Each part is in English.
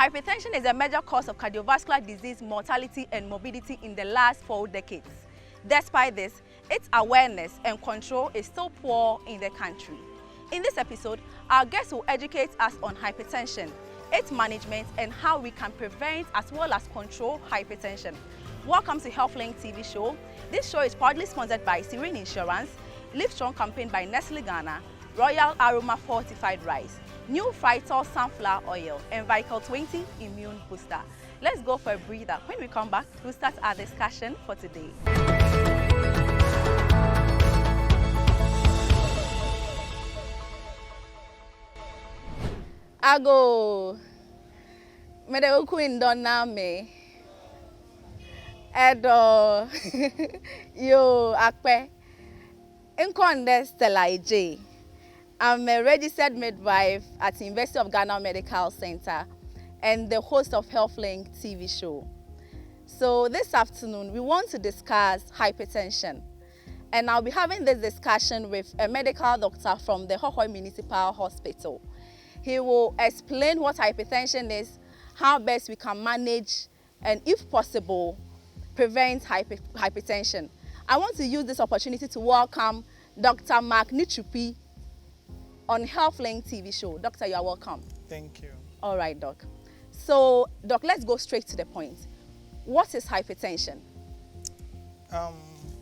Hypertension is a major cause of cardiovascular disease, mortality, and morbidity in the last 4 decades. Despite this, its awareness and control is still poor in the country. In this episode, our guests will educate us on hypertension, its management, and how we can prevent as well as control hypertension. Welcome to HealthLink TV show. This show is proudly sponsored by Serene Insurance, Live Strong campaign by Nestle Ghana, Royal Aroma Fortified Rice, New Frital Sunflower Oil, and Vital 20 Immune Booster. Let's go for a breather. When we come back, we'll start our discussion for today. Ago, me de queen donna me. Edo, yo akpe. Nkonde Stella J. I'm a registered midwife at the University of Ghana Medical Center and the host of HealthLink TV show. So this afternoon, we want to discuss hypertension. And I'll be having this discussion with a medical doctor from the Hohoi Municipal Hospital. He will explain what hypertension is, how best we can manage, and if possible, prevent hypertension. I want to use this opportunity to welcome Dr. Mark Nichupi on HealthLink TV show. Doctor, you are welcome. Thank you. All right, Doc. So, Doc, let's go straight to the point. What is hypertension?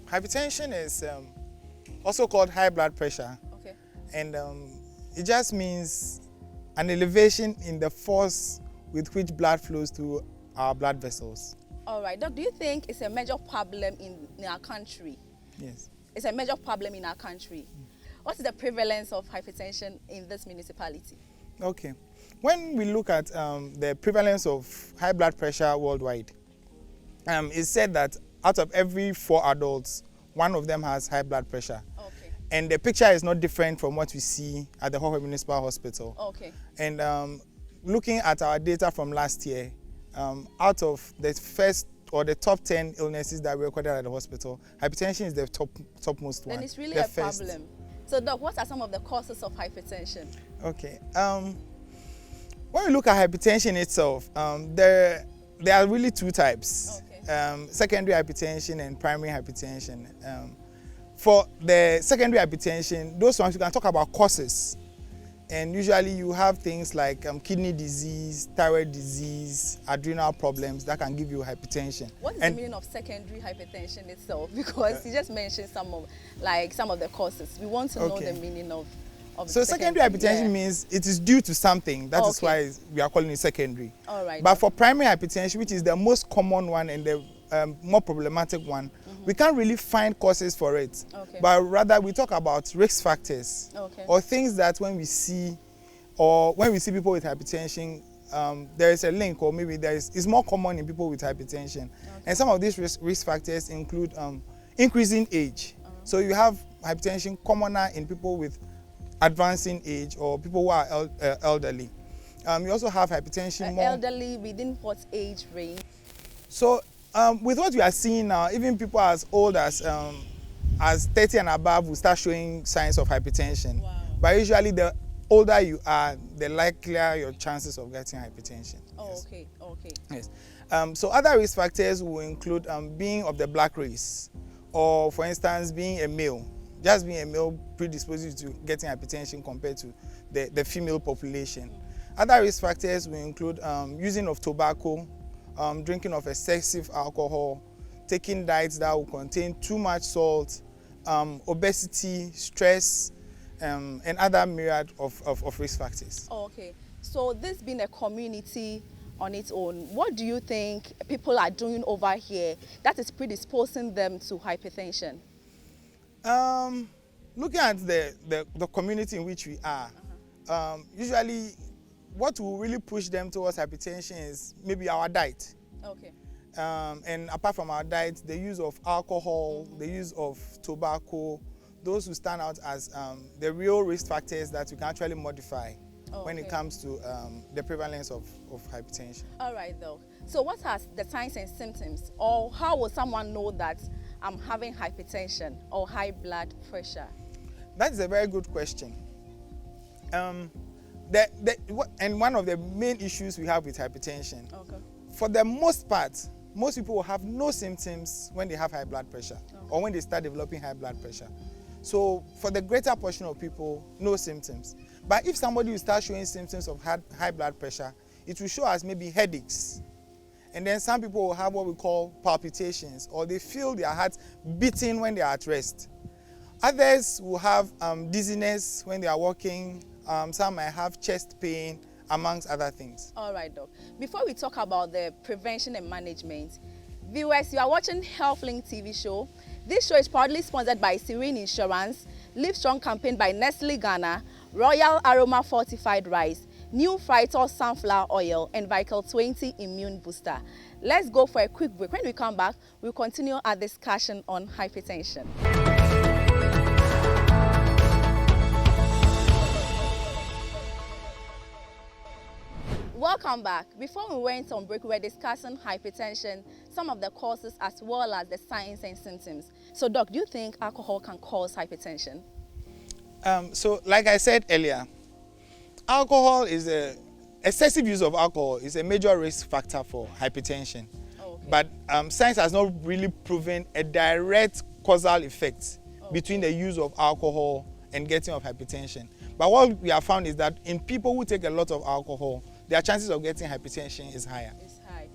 Hypertension is also called high blood pressure. Okay. And it just means an elevation in the force with which blood flows through our blood vessels. All right, Doc, do you think it's a major problem in our country? Yes. It's a major problem in our country. What is the prevalence of hypertension in this municipality? Okay. When we look at the prevalence of high blood pressure worldwide, it's said that out of every 4 adults, 1 of them has high blood pressure. Okay. And the picture is not different from what we see at the Hohoi Municipal Hospital. Okay. And looking at our data from last year, out of the first or the top 10 illnesses that we recorded at the hospital, hypertension is the topmost one. Then it's really a problem. So, Doc, what are some of the causes of hypertension? Okay. When we look at hypertension itself, there are really 2 types. Okay. Secondary hypertension and primary hypertension. For the secondary hypertension, those ones you can talk about causes. And usually you have things like kidney disease, thyroid disease, adrenal problems that can give you hypertension. What is the meaning of secondary hypertension itself? Because you just mentioned some of the causes. We want to know the meaning of so secondary hypertension means it is due to something. That is why we are calling it secondary. All right. But for primary hypertension, which is the most common one and the more problematic one, we can't really find causes for it. Okay. But rather we talk about risk factors or things that when we see people with hypertension, there is a link, or maybe it's more common in people with hypertension. And some of these risk factors include increasing age. So you have hypertension commoner in people with advancing age or people who are elderly. You also have hypertension more elderly within what age range? So with what we are seeing now, even people as old as 30 and above will start showing signs of hypertension. Wow. But usually the older you are, the likelier your chances of getting hypertension. Oh, yes. okay, okay. Yes. So other risk factors will include being of the black race, or for instance, being a male. Just being a male predisposes you to getting hypertension compared to the female population. Other risk factors will include using of tobacco, drinking of excessive alcohol, taking diets that will contain too much salt, obesity, stress, and other myriad of risk factors. Oh, okay. So this being a community on its own, what do you think people are doing over here that is predisposing them to hypertension? Looking at the community in which we are, usually what will really push them towards hypertension is maybe our diet. Okay. And apart from our diet, the use of alcohol, the use of tobacco, those who stand out as the real risk factors that we can actually modify when it comes to the prevalence of hypertension. All right, though. So what are the signs and symptoms, or how will someone know that I'm having hypertension or high blood pressure? That is a very good question. And one of the main issues we have with hypertension, Okay. for the most part, most people will have no symptoms when they have high blood pressure or when they start developing high blood pressure. So for the greater portion of people, no symptoms. But if somebody will start showing symptoms of high blood pressure, it will show us maybe headaches. And then some people will have what we call palpitations, or they feel their heart beating when they are at rest. Others will have dizziness when they are walking. Some might have chest pain, amongst other things. All right, Doc. Before we talk about the prevention and management, viewers, you are watching HealthLink TV show. This show is proudly sponsored by Serene Insurance, Live Strong campaign by Nestle Ghana, Royal Aroma Fortified Rice, New Fritos Sunflower Oil, and Vital 20 Immune Booster. Let's go for a quick break. When we come back, we'll continue our discussion on hypertension. Welcome back. Before we went on break, we were discussing hypertension, some of the causes as well as the signs and symptoms. So, Doc, do you think alcohol can cause hypertension? So, like I said earlier, excessive use of alcohol is a major risk factor for hypertension. Okay. But science has not really proven a direct causal effect between the use of alcohol and getting of hypertension. But what we have found is that in people who take a lot of alcohol, their chances of getting hypertension is higher. It's high.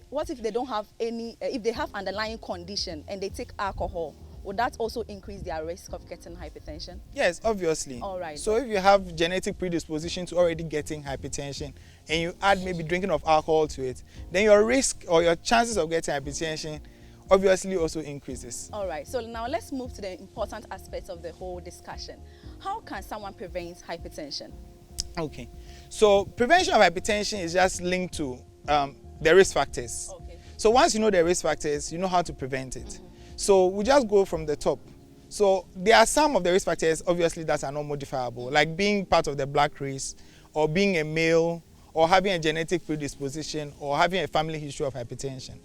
What if they don't have any, if they have underlying condition and they take alcohol, would that also increase their risk of getting hypertension? Yes, obviously. All right. So if you have genetic predisposition to already getting hypertension and you add maybe drinking of alcohol to it, then your risk or your chances of getting hypertension obviously also increases. All right. So now let's move to the important aspects of the whole discussion. How can someone prevent hypertension? Okay. So prevention of hypertension is just linked to the risk factors. Okay. So once you know the risk factors, you know how to prevent it. Mm-hmm. So we just go from the top. So there are some of the risk factors, obviously, that are not modifiable, like being part of the black race, or being a male, or having a genetic predisposition, or having a family history of hypertension.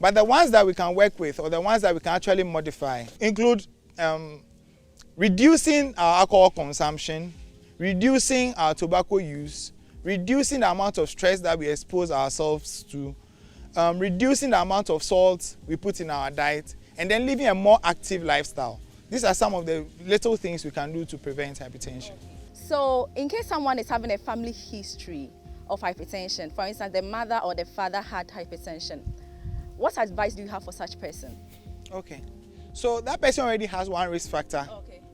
But the ones that we can work with, or the ones that we can actually modify, include reducing our alcohol consumption, reducing our tobacco use, reducing the amount of stress that we expose ourselves to, reducing the amount of salt we put in our diet, and then living a more active lifestyle. These are some of the little things we can do to prevent hypertension. So in case someone is having a family history of hypertension, for instance, the mother or the father had hypertension, what advice do you have for such person? Okay. So that person already has one risk factor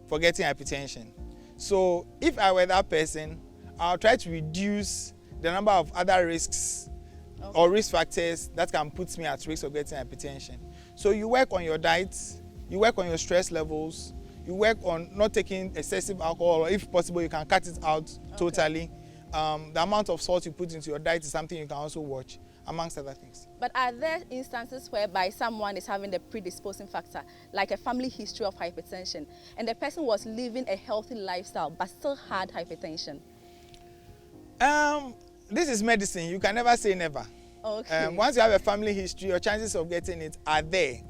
for getting hypertension. So if I were that person, I'll try to reduce the number of other risks or risk factors that can put me at risk of getting hypertension. So you work on your diet, you work on your stress levels, you work on not taking excessive alcohol, or if possible, you can cut it out totally. The amount of salt you put into your diet is something you can also watch, amongst other things. But are there instances whereby someone is having the predisposing factor, like a family history of hypertension, and the person was living a healthy lifestyle but still had hypertension? This is medicine. You can never say never. Okay. Once you have a family history, your chances of getting it are there.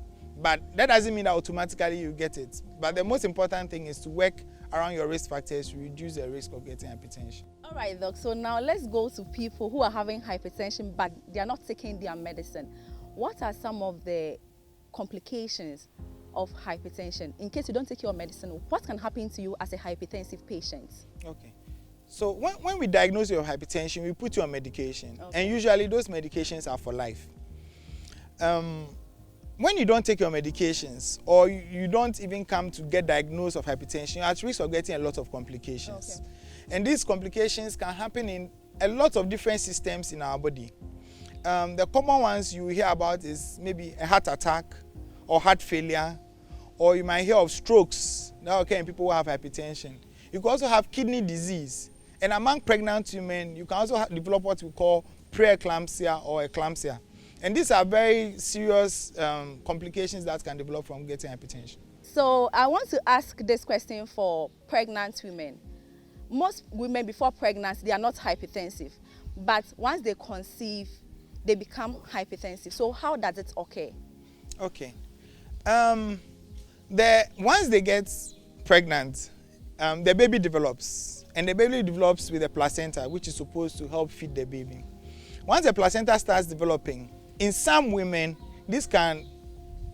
But that doesn't mean that automatically you get it. But the most important thing is to work around your risk factors to reduce the risk of getting hypertension. All right, Doc. So now let's go to people who are having hypertension but they are not taking their medicine. What are some of the complications of hypertension? In case you don't take your medicine, what can happen to you as a hypertensive patient? Okay. So when we diagnose you with hypertension, we put you on medication. And usually those medications are for life. When you don't take your medications, or you don't even come to get diagnosed of hypertension, you're at risk of getting a lot of complications. And these complications can happen in a lot of different systems in our body. The common ones you hear about is maybe a heart attack or heart failure, or you might hear of strokes that occur in people who have hypertension. You can also have kidney disease. And among pregnant women, you can also develop what we call preeclampsia or eclampsia. And these are very serious complications that can develop from getting hypertension. So I want to ask this question for pregnant women. Most women before pregnancy, they are not hypertensive. But once they conceive, they become hypertensive. So how does it occur? Okay. Once they get pregnant, the baby develops. and the baby develops with the placenta, which is supposed to help feed the baby. Once the placenta starts developing, in some women, this can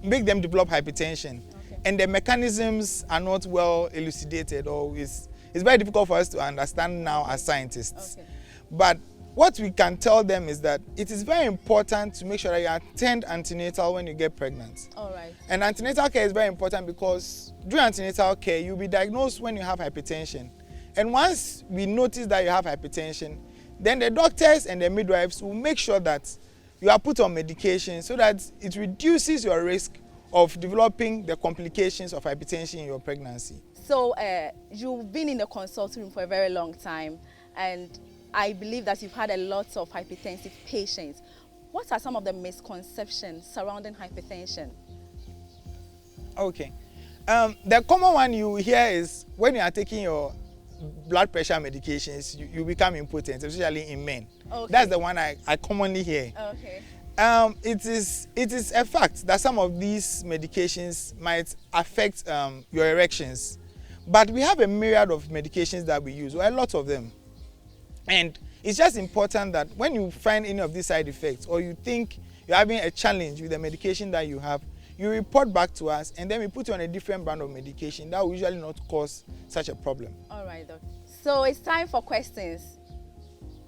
make them develop hypertension. Okay. And the mechanisms are not well elucidated, or it's very difficult for us to understand now as scientists. Okay. But what we can tell them is that it is very important to make sure that you attend antenatal when you get pregnant. All right. And antenatal care is very important because during antenatal care, you'll be diagnosed when you have hypertension. And once we notice that you have hypertension, then the doctors and the midwives will make sure that you are put on medication so that it reduces your risk of developing the complications of hypertension in your pregnancy. So you've been in the consulting room for a very long time, and I believe that you've had a lot of hypertensive patients. What are some of the misconceptions surrounding hypertension? Okay. The common one you hear is when you are taking your blood pressure medications, you become impotent, especially in men. Okay. That's the one I commonly hear. Okay. It is a fact that some of these medications might affect your erections. But we have a myriad of medications that we use, or a lot of them. And it's just important that when you find any of these side effects, or you think you're having a challenge with the medication that you have, you report back to us, and then we put you on a different brand of medication that will usually not cause such a problem. All right, Doc. So it's time for questions.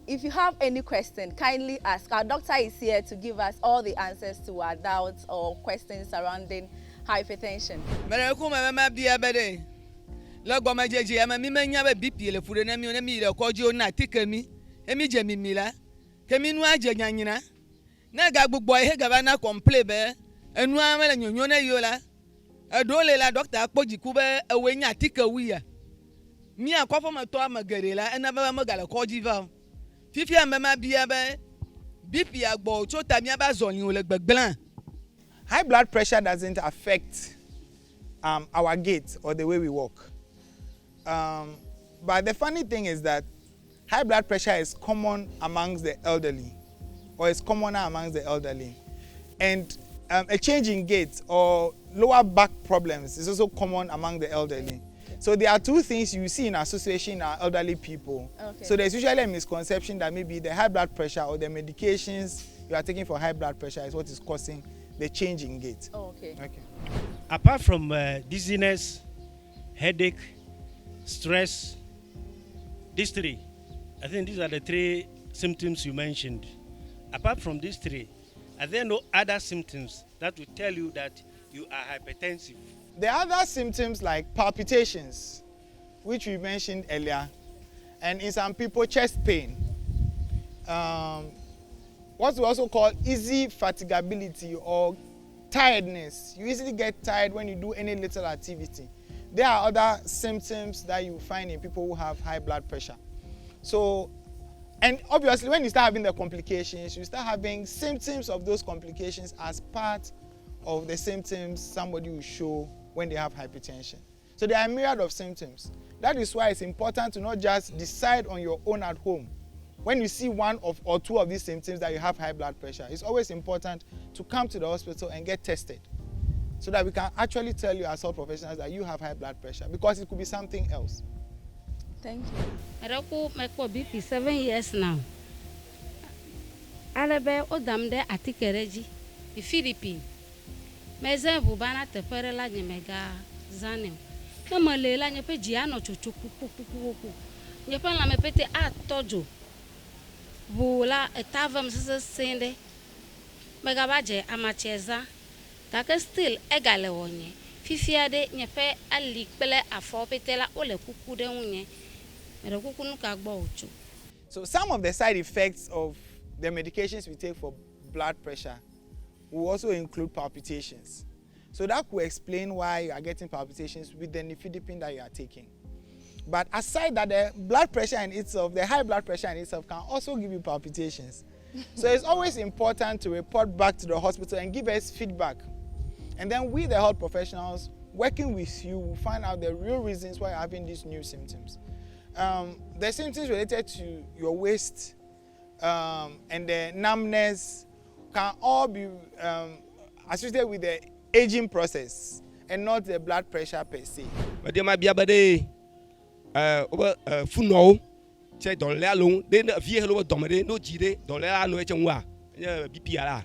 If you have any question, kindly ask. Our doctor is here to give us all the answers to our doubts or questions surrounding hypertension. Lọ́gbọ́n jẹjẹ ẹ mi máa ń yá bẹ́ẹ̀ bp lè fure ní mi rẹ̀ kọjú ọ̀nà àti kẹ́mi èmi jẹ mi mi la kẹ́mi inú àjẹ yànyìnà náà ga gbogbo ẹ̀ gàba náà kọ̀m̀plé bẹ́ẹ̀ ẹnu àmẹ́lẹ̀ nyọ̀nyọ́ náà yọ la ẹ̀dọ́ lè la dọ́kítà akpọ̀jì kú bẹ́ẹ̀ ẹ̀wẹ̀ nyà àti kẹ́wì yà mi àkọ́fọ́ mọ̀ tọ́ àmọ̀ gẹ̀rẹ́ la ẹ̀nà bẹ́ẹ̀ mọ̀ gàlẹ̀ kọ́jú va fífi àmẹ́ máa bí ẹ bẹ́ẹ̀ bp àgbọ̀ tó tàbí ẹ bá zọ̀lìn olè gbẹ̀gbẹ̀lán. High blood pressure doesn't affect our gait or the way we walk. But the funny thing is that high blood pressure is common amongst the elderly, or is commoner amongst the elderly. And a change in gait or lower back problems is also common among the elderly. So there are two things you see in association in our elderly people. Okay. So there's usually a misconception that maybe the high blood pressure or the medications you are taking for high blood pressure is what is causing the change in gait. Oh, okay. Okay. Apart from dizziness, headache, stress, these three, I think these are the three symptoms you mentioned. Apart from these three, are there no other symptoms that will tell you that you are hypertensive? The other symptoms like palpitations, which we mentioned earlier, and in some people, chest pain. What we also call easy fatigability or tiredness. You easily get tired when you do any little activity. There are other symptoms that you find in people who have high blood pressure. So, and obviously when you start having the complications, you start having symptoms of those complications as part of the symptoms somebody will show when they have hypertension. So there are a myriad of symptoms. That is why it's important to not just decide on your own at home. When you see one or two of these symptoms that you have high blood pressure, it's always important to come to the hospital and get tested, so that we can actually tell you as health professionals that you have high blood pressure, because it could be something else. Thank you. My BP 7 years now. Alabe odamde atikereji, the Philippines. Meze bubana teperela nyemega zanem. Kama lela nyepe jiano chuchukukukukuku. Nyepe la mepete atojo. Bula etava msese sende. Megabaje amacheza. Kake still egale wonye. Fifiade nyepe alikpele afopetela ole kukude unye. Mere kukunu kagbo uchu. So some of the side effects of the medications we take for blood pressure will also include palpitations. So that could explain why you are getting palpitations with the nifedipine that you are taking. But aside that, the blood pressure in itself, the high blood pressure in itself can also give you palpitations. So it's always important to report back to the hospital and give us feedback. And then we, the health professionals, working with you, will find out the real reasons why you're having these new symptoms. The symptoms related to your waist and the numbness can all be associated with the aging process and not the blood pressure per se. over funo che dollar alone, then a vehicle domade, no gide, dollar no HMWA, BPR.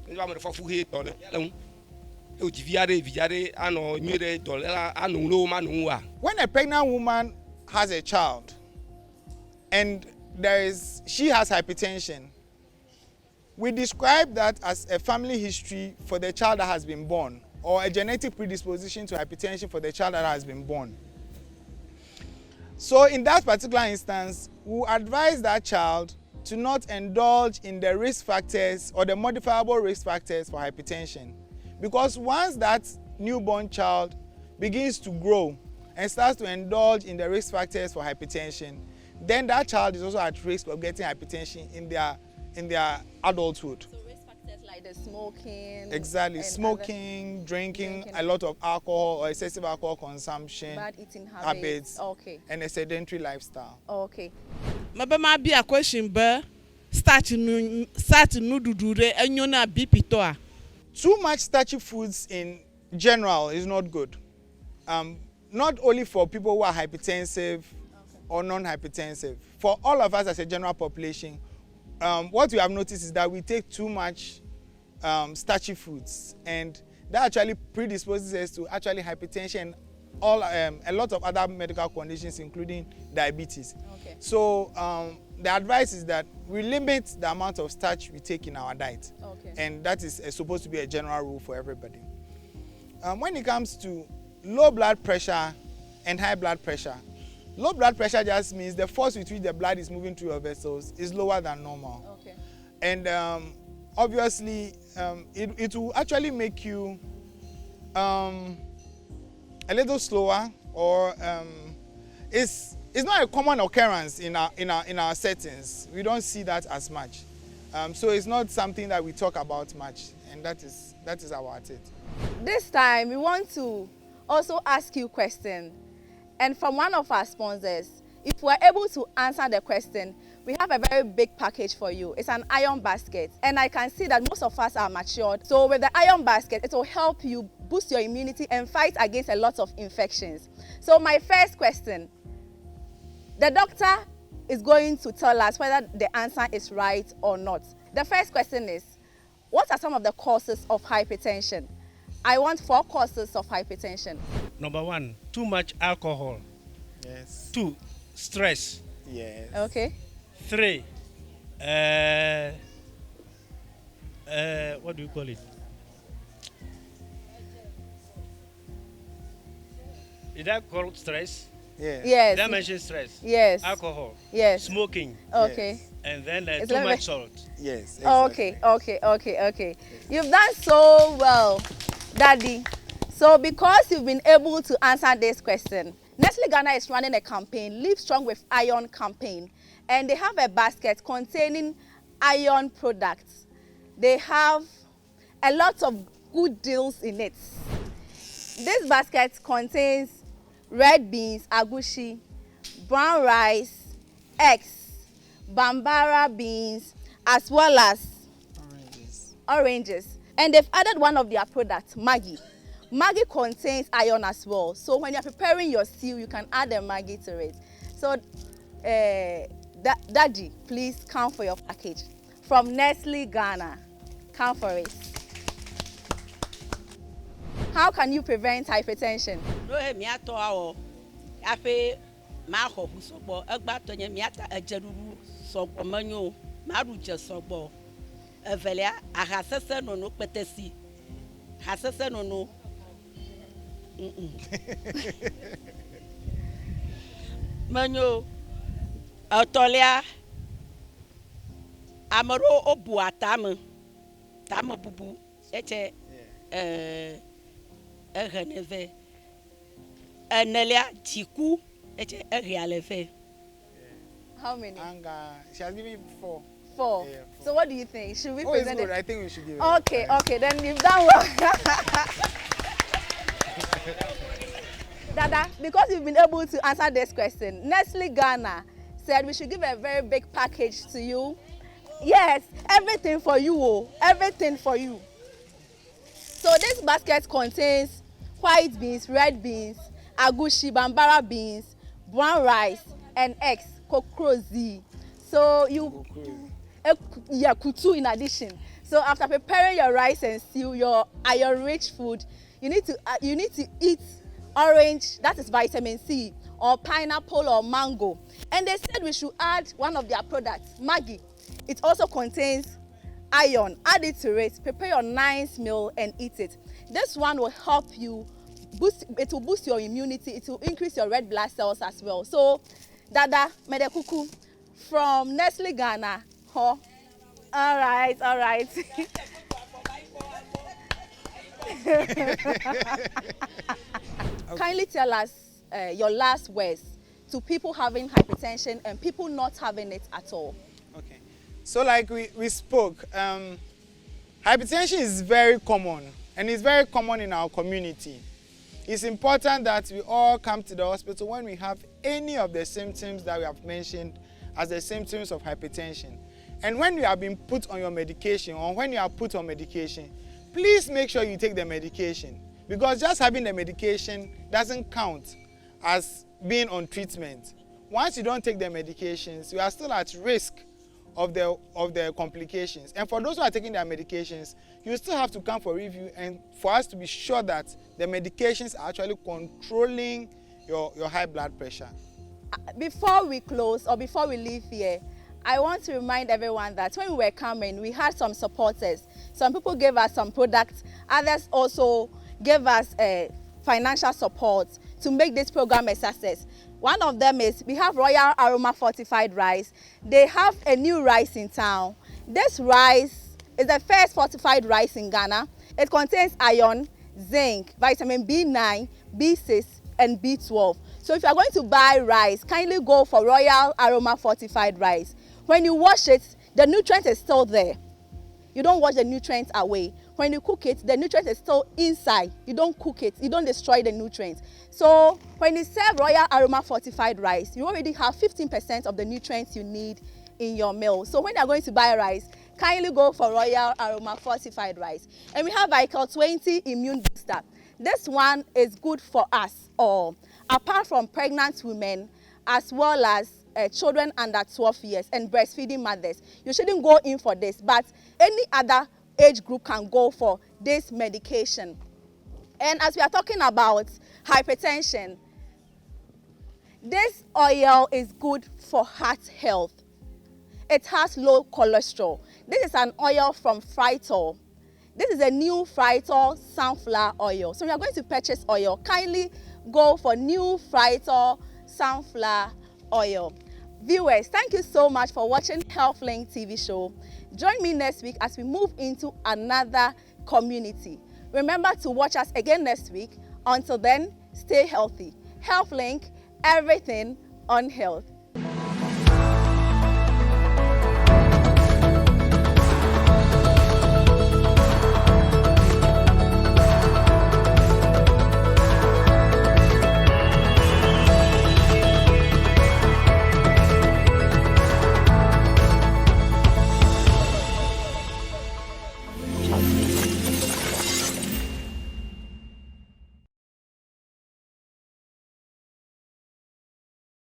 I'm for full hit dollar alone. Viare, ano, mure, dollar, ano, no man. When a pregnant woman has a child and she has hypertension, we describe that as a family history for the child that has been born, or a genetic predisposition to hypertension for the child that has been born. So in that particular instance, we advise that child to not indulge in the risk factors or the modifiable risk factors for hypertension. Because once that newborn child begins to grow and starts to indulge in the risk factors for hypertension, then that child is also at risk of getting hypertension in their adulthood. So risk factors like the smoking. Exactly, smoking, drinking a lot of alcohol or excessive alcohol consumption, bad eating habits. Okay. And a sedentary lifestyle. Okay. Mabema be a question be start no dudure enyo na BP to a. Too much starchy foods in general is not good. Not only for people who are hypertensive or non-hypertensive. For all of us as a general population, what we have noticed is that we take too much starchy foods, and that actually predisposes us to actually hypertension, a lot of other medical conditions, including diabetes. Okay. So the advice is that we limit the amount of starch we take in our diet. Okay. And that is supposed to be a general rule for everybody. When it comes to low blood pressure and high blood pressure, low blood pressure just means the force with which the blood is moving through your vessels is lower than normal. Okay. And obviously, it will actually make you a little slower, or it's not a common occurrence in our settings. We don't see that as much. So it's not something that we talk about much, and that is about it. This time we want to also ask you a question, and from one of our sponsors. If we're able to answer the question, we have a very big package for you. It's an iron basket, and I can see that most of us are matured. So with the iron basket, it will help you boost your immunity and fight against a lot of infections. So my first question, the doctor is going to tell us whether the answer is right or not. The first question is, what are some of the causes of hypertension? I want 4 causes of hypertension. Number 1, too much alcohol. Yes. 2, stress. Yes. Okay. 3, what do you call it? Is that called stress? Yes. Yes. Did I mention stress? Yes. Alcohol. Yes. Smoking. Okay. Yes. And then It's too like- much salt. Yes. Okay. You've done so well, Daddy. So because you've been able to answer this question, Nestle Ghana is running a campaign, Live Strong with Iron campaign, and they have a basket containing iron products. They have a lot of good deals in it. This basket contains red beans, agushi, brown rice, eggs, bambara beans, as well as oranges. And they've added one of their products, Maggi. Maggi contains iron as well. So when you're preparing your stew, you can add the Maggi to it. So, Daddy, please come for your package. From Nestle Ghana, come for it. How can you prevent hypertension? No he mi ato awo afi ma ho sogbo egba to nye mi ata ejeruru sogbo manyo ma ruje sogbo evelia ahasese no petesi hasese no manyo otolia amaro obu atam bubu eche ereneve enelia tiku eche erialeve. How many? And she has given 4. 4. Yeah, 4. So what do you think? Should we Oh, it's present good. it? I think we should give it. Okay, then you've done well. Dada, because you've been able to answer this question, Nestle Ghana said we should give a very big package to you. Yes, everything for you, everything for you. So this basket contains white beans, red beans, agushi, bambara beans, brown rice, and eggs, kokrozi. So kutu in addition. So after preparing your rice and stew, your iron-rich food, you need to eat orange, that is vitamin C, or pineapple or mango. And they said we should add one of their products, Maggi. It also contains iron. Add it to it, prepare your nice meal and eat it. This one will help you it will boost your immunity, it will increase your red blood cells as well. So Dada Medekuku from Nestle Ghana. Huh? All right. Kindly tell us your last words to people having hypertension and people not having it at all. Okay. So like we spoke, hypertension is very common, and it's very common in our community. It's important that we all come to the hospital when we have any of the symptoms that we have mentioned as the symptoms of hypertension. And when you have been put on your medication, or when you are put on medication, please make sure you take the medication, because just having the medication doesn't count as being on treatment. Once you don't take the medications, you are still at risk of the complications. And for those who are taking their medications, you still have to come for review and for us to be sure that the medications are actually controlling your high blood pressure. Before we close or before we leave here, I want to remind everyone that when we were coming, we had some supporters. Some people gave us some products, others also gave us financial support to make this program a success. One of them is we have Royal Aroma Fortified Rice. They have a new rice in town. This rice is the first fortified rice in Ghana. It contains iron, zinc, vitamin B9, B6, and B12. So if you are going to buy rice, kindly go for Royal Aroma Fortified Rice. When you wash it, the nutrient is still there. You don't wash the nutrients away. When you cook it, the nutrient is still inside. You don't cook it, you don't destroy the nutrients. So when you serve Royal Aroma Fortified Rice, you already have 15% of the nutrients you need in your meal. So when you're going to buy rice, kindly go for Royal Aroma Fortified Rice. And we have Vital 20 Immune Booster. This one is good for us all, apart from pregnant women, as well as children under 12 years and breastfeeding mothers. You shouldn't go in for this, but any other age group can go for this medication. And as we are talking about hypertension, this oil is good for heart health. It has low cholesterol. This is an oil from Frytol. This is a new Frytol sunflower oil. So we are going to purchase oil. Kindly go for new Frytol sunflower oil. Viewers, thank you so much for watching HealthLink TV show. Join me next week as we move into another community. Remember to watch us again next week. Until then, stay healthy. HealthLink, everything on health.